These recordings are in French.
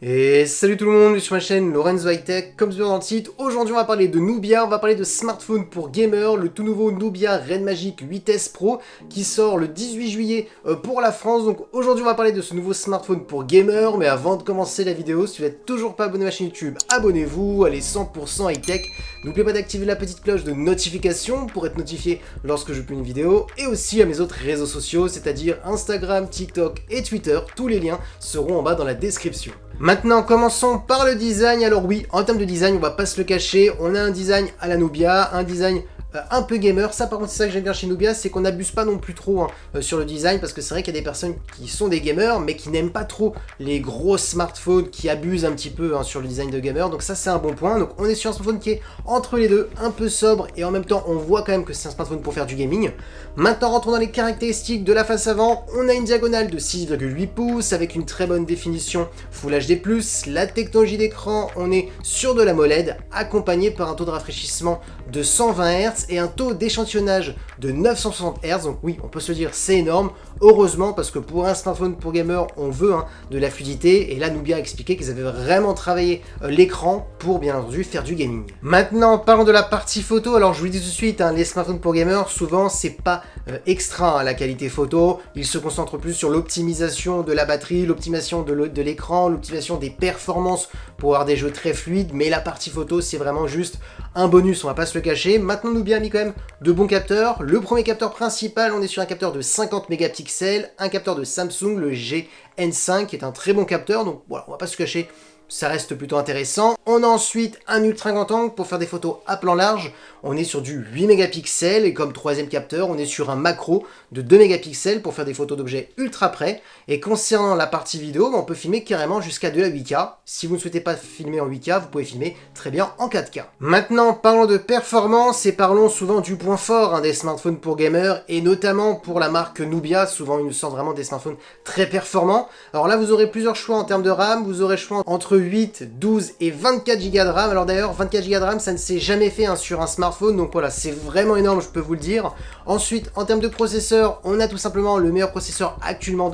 Et salut tout le monde, je suis sur ma chaîne Lorenzo High Tech, comme toujours dans le titre. Aujourd'hui on va parler de Nubia, on va parler de smartphone pour gamer, le tout nouveau Nubia Red Magic 8S Pro qui sort le 18 juillet pour la France. Donc aujourd'hui on va parler de ce nouveau smartphone pour gamer, mais avant de commencer la vidéo, si vous n'êtes toujours pas abonné à ma chaîne YouTube, abonnez-vous, allez 100% High Tech. N'oubliez pas d'activer la petite cloche de notification pour être notifié lorsque je publie une vidéo, et aussi à mes autres réseaux sociaux, c'est-à-dire Instagram, TikTok et Twitter. Tous les liens seront en bas dans la description. Maintenant, commençons par le design. Alors oui, en termes de design, on va pas se le cacher, on a un design à la Nubia, un design un peu gamer. Ça par contre c'est ça que j'aime bien chez Nubia, c'est qu'on n'abuse pas non plus trop sur le design, parce que c'est vrai qu'il y a des personnes qui sont des gamers mais qui n'aiment pas trop les gros smartphones, qui abusent un petit peu sur le design de gamer. Donc ça c'est un bon point. Donc on est sur un smartphone qui est entre les deux, un peu sobre, et en même temps on voit quand même que c'est un smartphone pour faire du gaming. Maintenant rentrons dans les caractéristiques de la face avant. On a une diagonale de 6,8 pouces avec une très bonne définition Full HD+. La technologie d'écran, on est sur de la AMOLED accompagné par un taux de rafraîchissement de 120 Hz et un taux d'échantillonnage de 960 Hz. Donc oui, on peut se dire c'est énorme, heureusement, parce que pour un smartphone pour gamer on veut de la fluidité, et là Nubia a expliqué qu'ils avaient vraiment travaillé l'écran pour bien entendu faire du gaming. Maintenant parlons de la partie photo. Alors je vous le dis tout de suite, les smartphones pour gamer souvent c'est pas extra la qualité photo, ils se concentrent plus sur l'optimisation de la batterie, l'optimisation de l'écran, l'optimisation des performances pour avoir des jeux très fluides, mais la partie photo c'est vraiment juste un bonus, on va pas se le cacher. Maintenant Nubia a mis quand même de bons capteurs. Le premier capteur principal, on est sur un capteur de 50 mégapixels, un capteur de Samsung, le GN5, qui est un très bon capteur, donc voilà, on va pas se cacher, ça reste plutôt intéressant. On a ensuite un ultra grand angle pour faire des photos à plan large. On est sur du 8 mégapixels, et comme troisième capteur, on est sur un macro de 2 mégapixels pour faire des photos d'objets ultra près. Et concernant la partie vidéo, on peut filmer carrément jusqu'à de la 8K. Si vous ne souhaitez pas filmer en 8K, vous pouvez filmer très bien en 4K. Maintenant, parlons de performance et parlons souvent du point fort des smartphones pour gamers, et notamment pour la marque Nubia. Souvent, ils nous sortent vraiment des smartphones très performants. Alors là, vous aurez plusieurs choix en termes de RAM. Vous aurez le choix entre 8, 12 et 24 Go de RAM. Alors d'ailleurs, 24 Go de RAM, ça ne s'est jamais fait sur un smartphone, donc voilà, c'est vraiment énorme, je peux vous le dire. Ensuite, en termes de processeur, on a tout simplement le meilleur processeur actuellement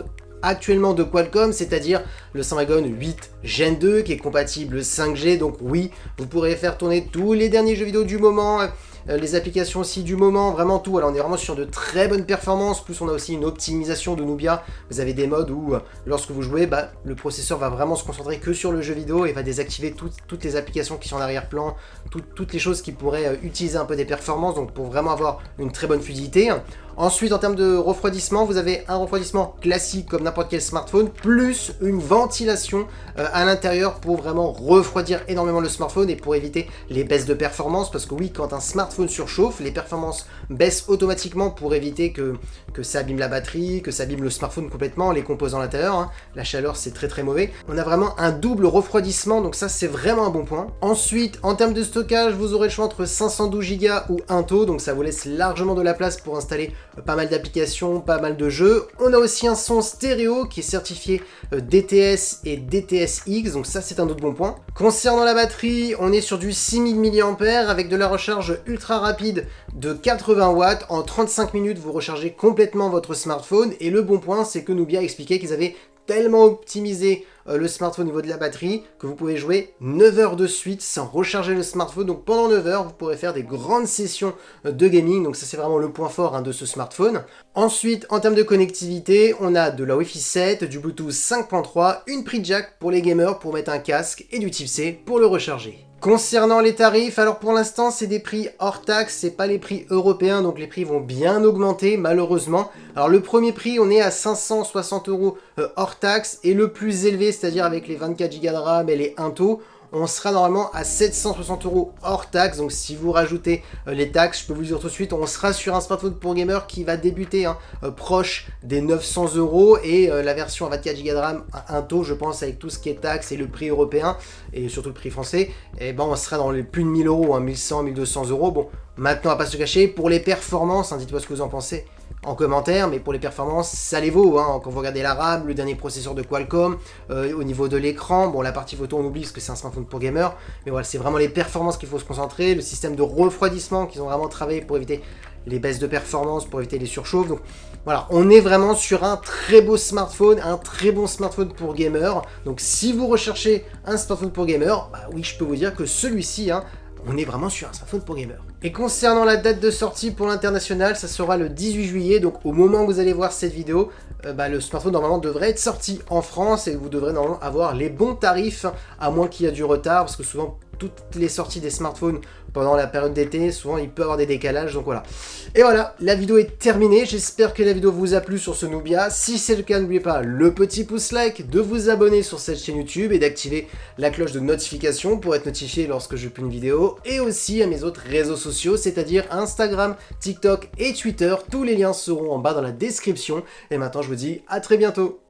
de Qualcomm, c'est-à-dire le Snapdragon 8 Gen 2 qui est compatible 5G. Donc oui, vous pourrez faire tourner tous les derniers jeux vidéo du moment, les applications aussi du moment, vraiment tout. Alors on est vraiment sur de très bonnes performances, plus on a aussi une optimisation de Nubia. Vous avez des modes où lorsque vous jouez, le processeur va vraiment se concentrer que sur le jeu vidéo et va désactiver toutes les applications qui sont en arrière-plan, toutes les choses qui pourraient utiliser un peu des performances, donc pour vraiment avoir une très bonne fluidité. Ensuite, en termes de refroidissement, vous avez un refroidissement classique comme n'importe quel smartphone, plus une ventilation à l'intérieur pour vraiment refroidir énormément le smartphone et pour éviter les baisses de performance. Parce que oui, quand un smartphone surchauffe, les performances baissent automatiquement pour éviter que ça abîme la batterie, que ça abîme le smartphone complètement, les composants à l'intérieur. La chaleur, c'est très très mauvais. On a vraiment un double refroidissement, donc ça c'est vraiment un bon point. Ensuite, en termes de stockage, vous aurez le choix entre 512 Go ou 1 TB, donc ça vous laisse largement de la place pour installer pas mal d'applications, pas mal de jeux. On a aussi un son stéréo qui est certifié DTS et DTS:X, donc ça c'est un autre bon point. Concernant la batterie, on est sur du 6000 mAh avec de la recharge ultra rapide de 80 watts. En 35 minutes, vous rechargez complètement votre smartphone. Et le bon point, c'est que Nubia a expliqué qu'ils avaient tellement optimisé le smartphone au niveau de la batterie que vous pouvez jouer 9 heures de suite sans recharger le smartphone. Donc pendant 9 heures, vous pourrez faire des grandes sessions de gaming. Donc ça c'est vraiment le point fort de ce smartphone. Ensuite, en termes de connectivité, on a de la Wi-Fi 7, du Bluetooth 5.3, une prise jack pour les gamers pour mettre un casque et du Type-C pour le recharger. Concernant les tarifs, alors pour l'instant c'est des prix hors taxe, c'est pas les prix européens, donc les prix vont bien augmenter malheureusement. Alors le premier prix, on est à 560 € hors taxe, et le plus élevé, c'est-à-dire avec les 24 Go de RAM et les 1 TB, on sera normalement à 760 € hors taxe. Donc si vous rajoutez les taxes, je peux vous le dire tout de suite, on sera sur un smartphone pour gamer qui va débuter proche des 900 €, et la version à 24 Go de RAM à 1 TB, je pense, avec tout ce qui est taxes et le prix européen et surtout le prix français, et on sera dans les plus de 1000 €, 1100, 1200 €. Bon, maintenant on va pas se cacher, pour les performances, dites-moi ce que vous en pensez en commentaire, mais pour les performances, ça les vaut. Quand vous regardez la RAM, le dernier processeur de Qualcomm, au niveau de l'écran, bon, la partie photo on oublie parce que c'est un smartphone pour gamer, mais voilà, c'est vraiment les performances qu'il faut se concentrer, le système de refroidissement qu'ils ont vraiment travaillé pour éviter les baisses de performance pour éviter les surchauffes. Donc voilà, on est vraiment sur un très beau smartphone, un très bon smartphone pour gamer. Donc si vous recherchez un smartphone pour gamer, bah oui, je peux vous dire que celui-ci, hein, on est vraiment sur un smartphone pour gamer. Et concernant la date de sortie pour l'international, ça sera le 18 juillet, donc au moment où vous allez voir cette vidéo, le smartphone normalement devrait être sorti en France et vous devrez normalement avoir les bons tarifs, à moins qu'il y ait du retard, parce que souvent toutes les sorties des smartphones pendant la période d'été, souvent il peut y avoir des décalages, donc voilà. Et voilà, la vidéo est terminée, j'espère que la vidéo vous a plu sur ce Nubia. Si c'est le cas, n'oubliez pas le petit pouce like, de vous abonner sur cette chaîne YouTube et d'activer la cloche de notification pour être notifié lorsque je publie une vidéo, et aussi à mes autres réseaux sociaux, c'est-à-dire Instagram, TikTok et Twitter. Tous les liens seront en bas dans la description. Et maintenant je vous dis à très bientôt.